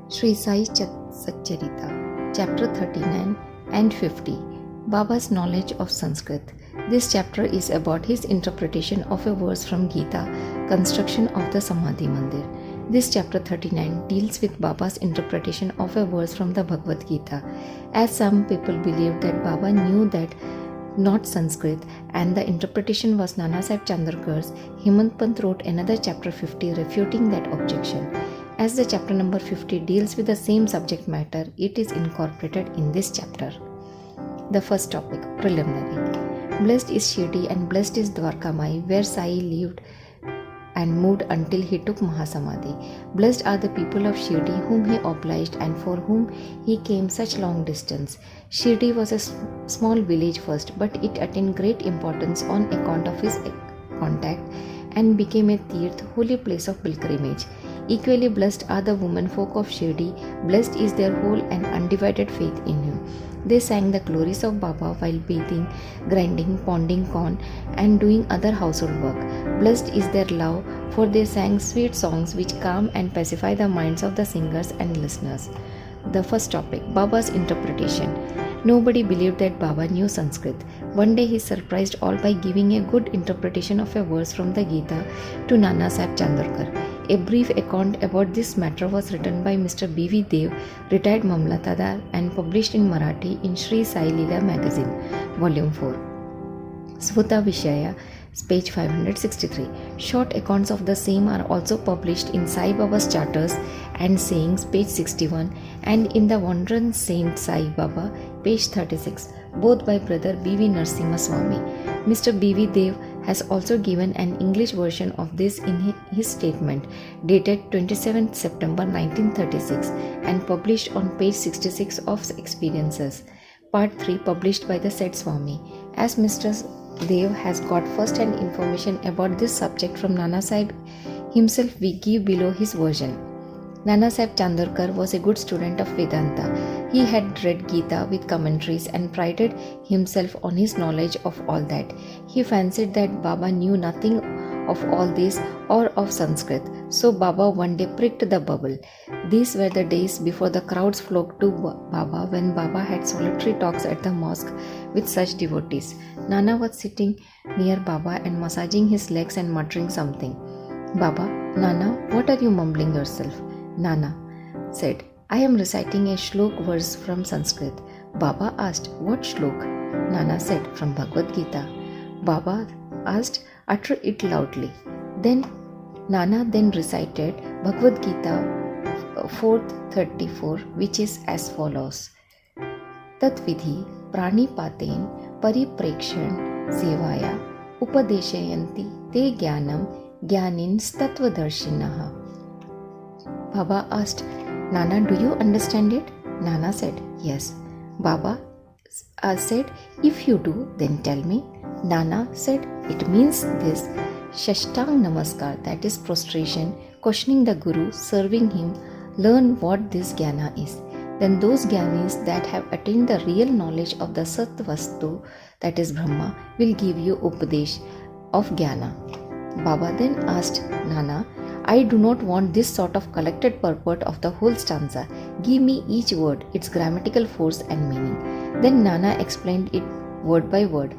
Shri Sai Satcharitra, Chapter 39 and 50, Baba's knowledge of Sanskrit. This chapter is about his interpretation of a verse from Gita, construction of the Samadhi Mandir. This chapter 39 deals with Baba's interpretation of a verse from the Bhagavad Gita, as some people believe that Baba knew that not Sanskrit, and the interpretation was Nana Sahib Chandrakar's. Hemant Pant wrote another chapter 50 refuting that objection. As the chapter number 50 deals with the same subject matter, it is incorporated in this chapter. The first topic, preliminary. Blessed is Shirdi and blessed is Dwarkamai, where Sai lived and moved until he took Mahasamadhi. Blessed are the people of Shirdi whom he obliged and for whom he came such long distance. Shirdi was a small village first, but it attained great importance on account of his contact and became a Tirth, holy place of pilgrimage. Equally blessed are the women folk of Shirdi, blessed is their whole and undivided faith in him. They sang the glories of Baba while bathing, grinding, ponding corn, and doing other household work. Blessed is their love, for they sang sweet songs which calm and pacify the minds of the singers and listeners. The first topic, Baba's interpretation. Nobody believed that Baba knew Sanskrit. One day he surprised all by giving a good interpretation of a verse from the Gita to Nana Sahib Chandrakar. A brief account about this matter was written by Mr. B.V. Dev, retired Mamlatadar, and published in Marathi in Shri Sai Leela magazine, volume 4. Svuta Vishaya, page 563. Short accounts of the same are also published in Sai Baba's Charters and Sayings, page 61, and in the Wandering Saint Sai Baba, page 36, both by brother B.V. Narasimha Swami. Mr. B.V. Dev has also given an English version of this in his statement dated 27 September 1936 and published on page 66 of Experiences, part 3, published by the said Swami. As Mr. Dev has got first-hand information about this subject from Nana Sahib himself, we give below his version. Nana Sahib Chandrakar was a good student of Vedanta. He had read Gita with commentaries and prided himself on his knowledge of all that. He fancied that Baba knew nothing of all this or of Sanskrit. So Baba one day pricked the bubble. These were the days before the crowds flocked to Baba, when Baba had solitary talks at the mosque with such devotees. Nana was sitting near Baba and massaging his legs and muttering something. Baba, Nana, what are you mumbling yourself? Nana said, I am reciting a shlok verse from Sanskrit. Baba asked, what shlok? Nana said, from Bhagavad Gita. Baba asked, utter it loudly. Then Nana then recited Bhagavad Gita 4:34, which is as follows. Tatvidhi pranipaten pariprekshan sevaya upadeshayanti te jnanam jnanin tattvadarshinaha. Baba asked, Nana, do you understand it? Nana said, yes. Baba said, if you do, then tell me. Nana said, it means this: Shashtang Namaskar, that is prostration, questioning the Guru, serving him, learn what this jnana is. Then those jnanis that have attained the real knowledge of the Sat Vastu, that is Brahma, will give you upadesh of jnana. Baba then asked Nana, I do not want this sort of collected purport of the whole stanza. Give me each word, its grammatical force and meaning. Then Nana explained it word by word.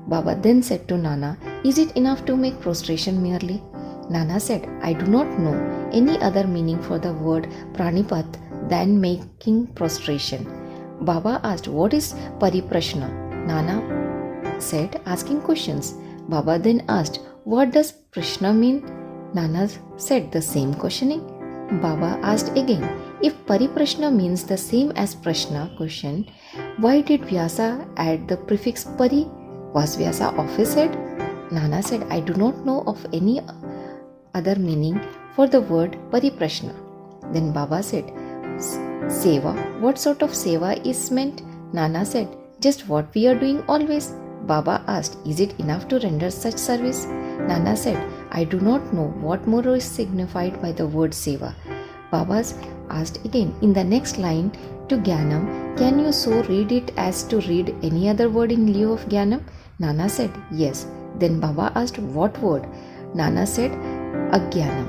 Baba then said to Nana, is it enough to make prostration merely? Nana said, I do not know any other meaning for the word pranipat than making prostration. Baba asked, what is pariprashna? Nana said, asking questions. Baba then asked, what does prashna mean? Nana said, the same questioning. Baba asked again, if pariprashna means the same as prashna, question, why did Vyasa add the prefix pari? Was Vyasa off his head? Nana said, I do not know of any other meaning for the word pariprashna. Then Baba said, seva, what sort of seva is meant? Nana said, just what we are doing always. Baba asked, is it enough to render such service? Nana said, I do not know what more is signified by the word seva. Baba asked again, in the next line, to Jnanam, can you so read it as to read any other word in lieu of Jnanam? Nana said, yes. Then Baba asked, what word? Nana said, Ajnanam.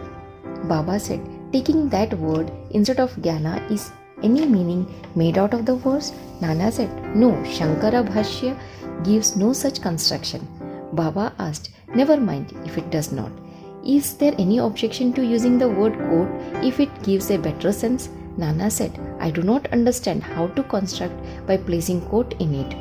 Baba said, taking that word instead of Jnana, is any meaning made out of the verse? Nana said, no, Shankara Bhashya gives no such construction. Baba asked, never mind if it does not. Is there any objection to using the word quote if it gives a better sense? Nana said, I do not understand how to construct by placing quote in it.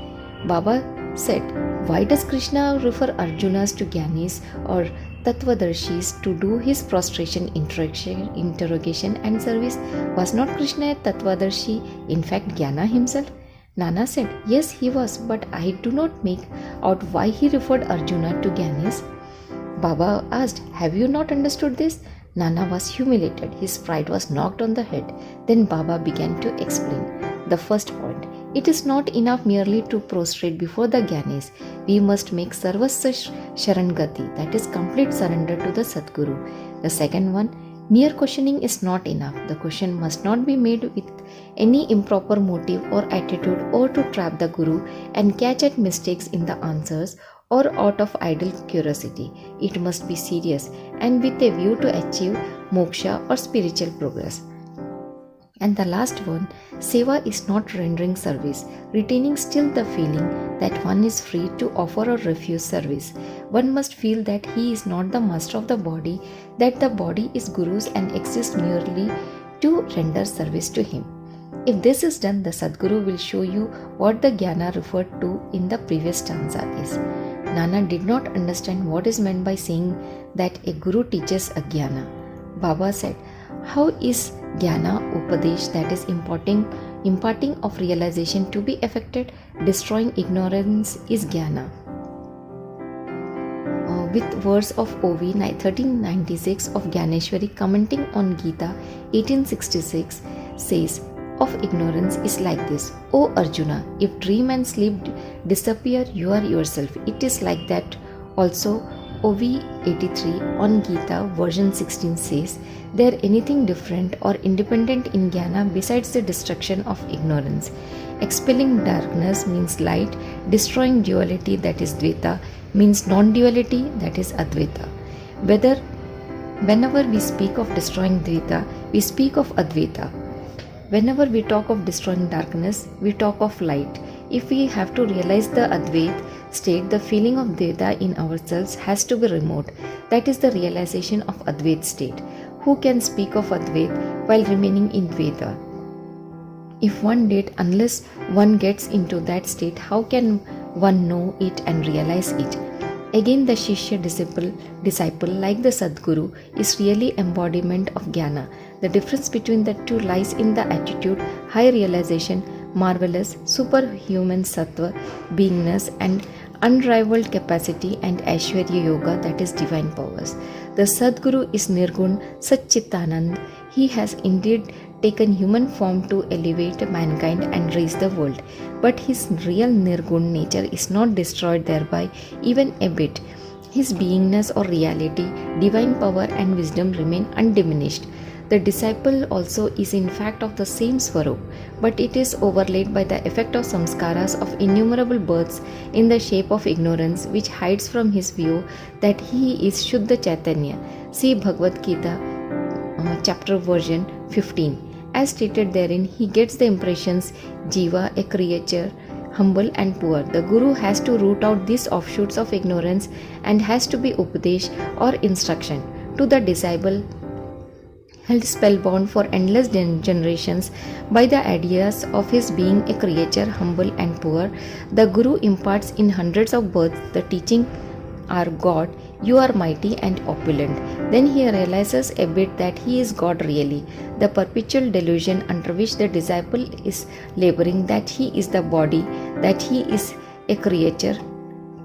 Baba said, why does Krishna refer Arjunas to Gyanis or Tattvadarshis to do his prostration, interrogation and service? Was not Krishna a Tattvadarshi, in fact Jnana himself? Nana said, yes, he was, but I do not make out why he referred Arjuna to Gyanis. Baba asked, have you not understood this? Nana was humiliated. His pride was knocked on the head. Then Baba began to explain. The first point, it is not enough merely to prostrate before the Gyanis. We must make Sarvasya Sharangati, that is complete surrender to the Sadguru. The second one, mere questioning is not enough. The question must not be made with any improper motive or attitude or to trap the Guru and catch at mistakes in the answers or out of idle curiosity. It must be serious and with a view to achieve moksha or spiritual progress. And the last one, seva is not rendering service, retaining still the feeling that one is free to offer or refuse service. One must feel that he is not the master of the body, that the body is Guru's and exists merely to render service to him. If this is done, the Sadguru will show you what the Jnana referred to in the previous stanza is. Nana did not understand what is meant by saying that a Guru teaches a Jnana. Baba said, how is Jnana Upadesh, that is imparting of realization to be effected? Destroying ignorance is Jnana. With verse of OV 1396 of Gyaneshwari commenting on Gita 1866 says, of ignorance is like this. O Arjuna, if dream and sleep disappear, you are yourself. It is like that also. OV 83 on Gita version 16 says, there anything different or independent in Jnana besides the destruction of ignorance? Expelling darkness means light, destroying duality, that is Dvaita, means non-duality, that is Advaita. Whenever we speak of destroying Dvaita, we speak of Advaita. Whenever we talk of destroying darkness, we talk of light. If we have to realize the Advaita state, the feeling of Dvaita in ourselves has to be remote. That is the realization of Advaita state. Who can speak of Advaita while remaining in Dvaita? If one did, unless one gets into that state, how can one know it and realize it? Again, the Shishya disciple, like the Sadguru, is really embodiment of Jnana. The difference between the two lies in the attitude, high realization, marvelous, superhuman sattva, beingness, and unrivaled capacity and Aishwarya Yoga, that is divine powers. The Sadguru is Nirgun Satchitanand. He has indeed taken human form to elevate mankind and raise the world. But his real Nirgun nature is not destroyed thereby even a bit. His beingness or reality, divine power and wisdom remain undiminished. The disciple also is in fact of the same Swarup, but it is overlaid by the effect of samskaras of innumerable births in the shape of ignorance, which hides from his view that he is Shuddha Chaitanya. See Bhagavad Gita, chapter version 15. As stated therein, he gets the impressions Jiva, a creature, humble and poor. The Guru has to root out these offshoots of ignorance and has to be Upadesh or instruction to the disciple, held spellbound for endless generations by the ideas of his being a creature, humble and poor. The Guru imparts in hundreds of births the teaching, "Our God, you are mighty and opulent." Then he realizes a bit that he is God really. The perpetual delusion under which the disciple is laboring, that he is the body, that he is a creature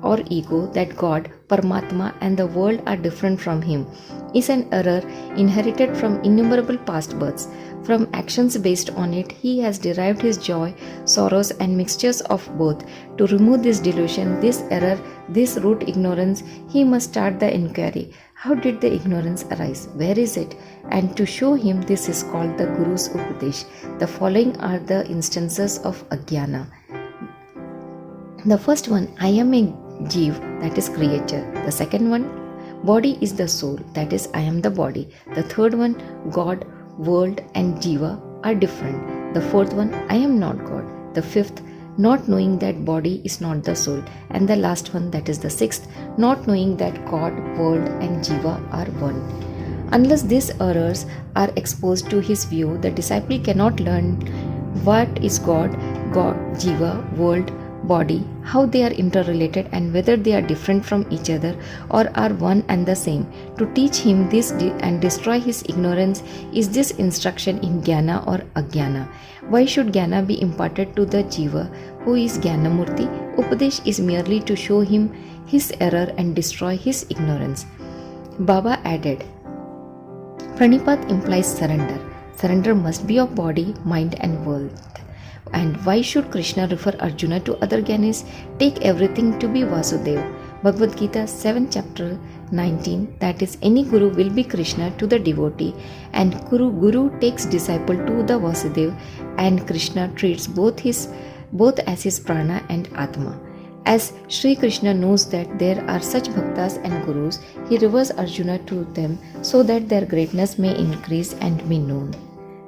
or ego, that God, Paramatma and the world are different from him, is an error inherited from innumerable past births. From actions based on it, he has derived his joy, sorrows and mixtures of both. To remove this delusion, this error, this root ignorance, he must start the inquiry. How did the ignorance arise? Where is it? And to show him this is called the Guru's Upadesh. The following are the instances of Ajnana. The first one, I am a Jeev, that is creature. The second one, Body is the soul, that is, I am the body. The third one, God, world and Jiva are different. The fourth one, I am not God. The fifth, not knowing that body is not the soul. And the last one, that is the sixth, not knowing that God, world and Jiva are one. Unless these errors are exposed to his view, the disciple cannot learn what is God, Jiva, world, body, how they are interrelated and whether they are different from each other or are one and the same. To teach him this and destroy his ignorance is this instruction in Jnana or Ajnana. Why should Jnana be imparted to the Jiva who is Jnanamurti? Upadesh is merely to show him his error and destroy his ignorance. Baba added, Pranipat implies surrender. Surrender must be of body, mind and world. And why should Krishna refer Arjuna to other Gyanis? Take everything to be Vasudeva. Bhagavad Gita 7th chapter 19, that is, any Guru will be Krishna to the devotee, and Guru takes disciple to the Vasudeva, and Krishna treats both as his prana and atma. As Sri Krishna knows that there are such bhaktas and gurus, he refers Arjuna to them so that their greatness may increase and be known.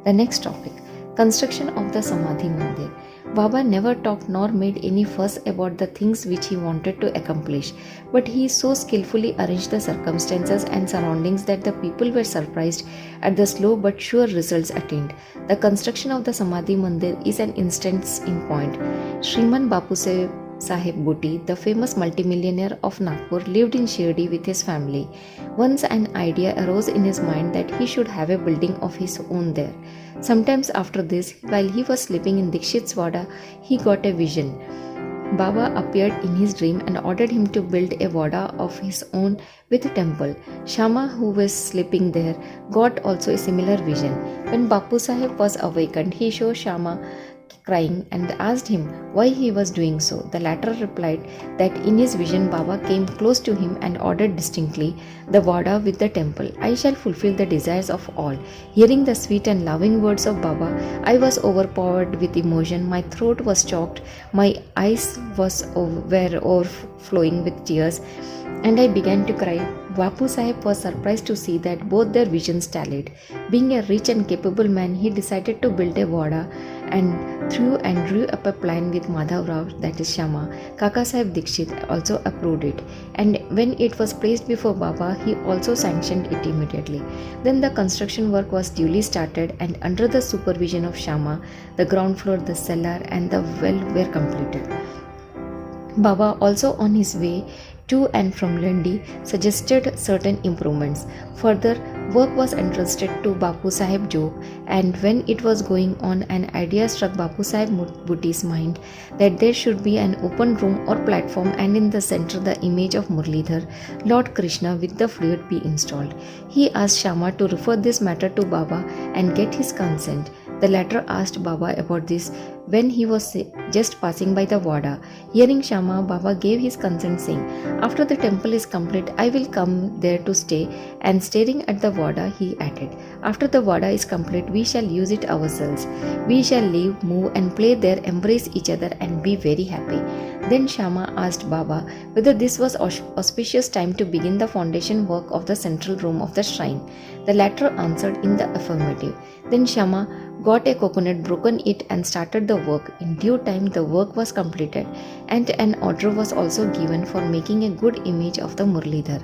The next topic, construction of the Samadhi Mandir. Baba never talked nor made any fuss about the things which he wanted to accomplish, but he so skillfully arranged the circumstances and surroundings that the people were surprised at the slow but sure results attained. The construction of the Samadhi Mandir is an instance in point. Shriman Bapu Sahib Bhuti, the famous multimillionaire of Nagpur, lived in Shirdi with his family. Once an idea arose in his mind that he should have a building of his own there. Sometimes after this, while he was sleeping in Dikshit's Vada, he got a vision. Baba appeared in his dream and ordered him to build a Vada of his own with a temple. Shama, who was sleeping there, got also a similar vision. When Bapu Sahib was awakened, he saw Shama crying and asked him why he was doing so. The latter replied that in his vision Baba came close to him and ordered distinctly, the Vada with the temple, I shall fulfill the desires of all. Hearing the sweet and loving words of Baba, I was overpowered with emotion, my throat was choked, my eyes were overflowing with tears, and I began to cry. Bapu Sahib was surprised to see that both their visions tallied. Being a rich and capable man, he decided to build a Vada and drew up a plan with Madhav Rao, that is Shama. Kaka Sahib Dikshit also approved it, and when it was placed before Baba, he also sanctioned it immediately. Then the construction work was duly started, and under the supervision of Shama, the ground floor, the cellar and the well were completed. Baba, also on his way to and from Landi, suggested certain improvements. Further, work was entrusted to Bapu Sahib Jog, and when it was going on, an idea struck Bapu Sahib Bhuti's mind that there should be an open room or platform, and in the center the image of Murlidhar, Lord Krishna with the flute be installed. He asked Shama to refer this matter to Baba and get his consent. The latter asked Baba about this when he was just passing by the Vada. Hearing Shama, Baba gave his consent, saying, after the temple is complete, I will come there to stay. And staring at the Vada, he added, after the Vada is complete, we shall use it ourselves. We shall live, move and play there, embrace each other and be very happy. Then Shama asked Baba whether this was auspicious time to begin the foundation work of the central room of the shrine. The latter answered in the affirmative. Then Shama got a coconut, broken it and started the work. In due time the work was completed, and an order was also given for making a good image of the Murlidhar.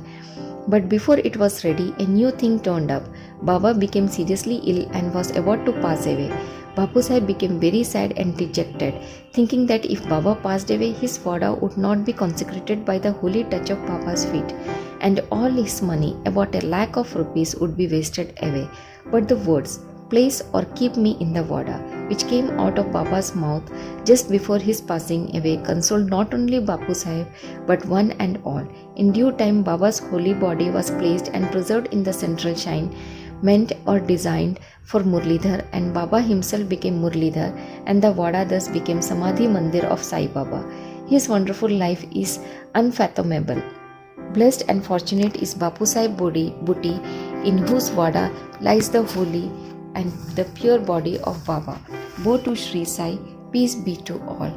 But before it was ready, a new thing turned up. Baba became seriously ill and was about to pass away. Bapu Sahib became very sad and dejected, thinking that if Baba passed away, his Vada would not be consecrated by the holy touch of Baba's feet, and all his money, about 1,00,000 of rupees, would be wasted away. But the words, place or keep me in the Vada, which came out of Baba's mouth just before his passing away, consoled not only Bapu Sahib but one and all. In due time, Baba's holy body was placed and preserved in the central shrine, meant or designed for Murlidhar, and Baba himself became Murlidhar, and the Vada thus became Samadhi Mandir of Sai Baba. His wonderful life is unfathomable. Blessed and fortunate is Bapu Sahib Bhuti, in whose Vada lies the holy and the pure body of Baba. Woe to Shri Sai, peace be to all.